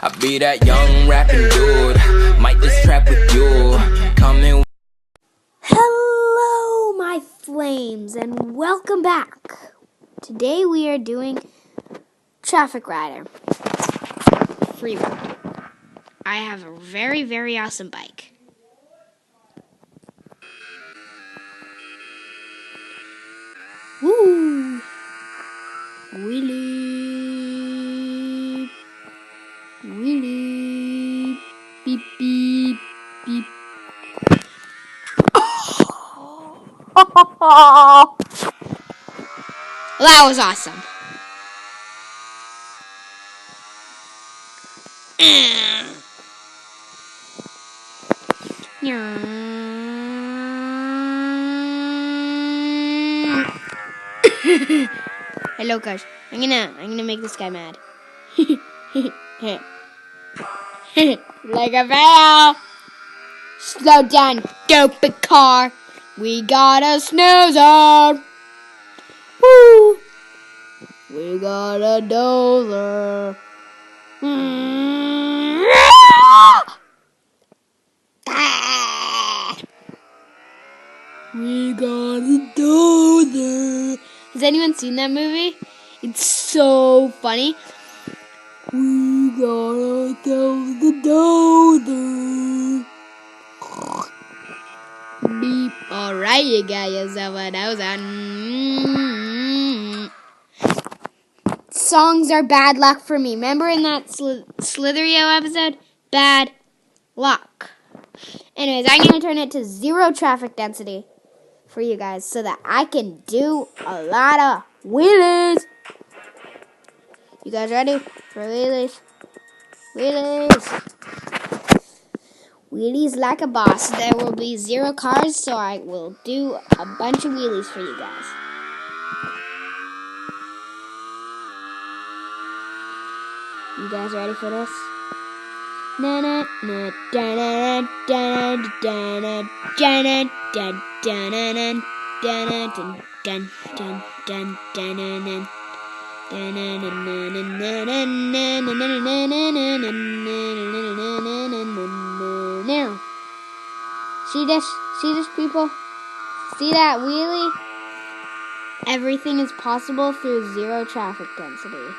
I be that young rapping dude, might just trap with you. Coming. Hello, my flames, and welcome back. Today we are doing Traffic Rider Freeroad. I have a very, very awesome bike. Woo! Wheelie, wheelie, beep, beep, beep. That was awesome. Hello, guys. I'm gonna make this guy mad. Like a fail. Slow down, stupid car. We got a snoozer. Woo! We got a dozer. We got a dozer. Has anyone seen that movie? It's so funny. We gotta tell the dozer. Beep. Alright, you got yourself a dozer. Songs are bad luck for me. Remember in that Slitherio episode? Bad luck. Anyways, I'm going to turn it to 0 traffic density for you guys so that I can do a lot of wheelies. You guys ready for wheelies? Wheelies. Wheelies like a boss. There will be 0 cars, so I will do a bunch of wheelies for you guys. You guys ready for this? Na na na da na da da da na da na da da na na da na dun dun dun dun dun dun. See this? See this, people? See that wheelie? Everything is possible through 0 traffic density.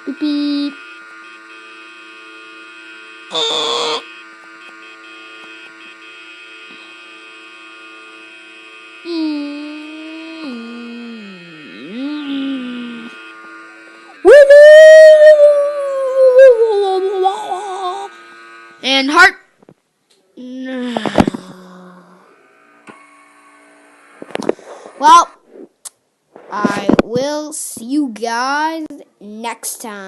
Beep beep. And heart. Well, I will see you guys next time.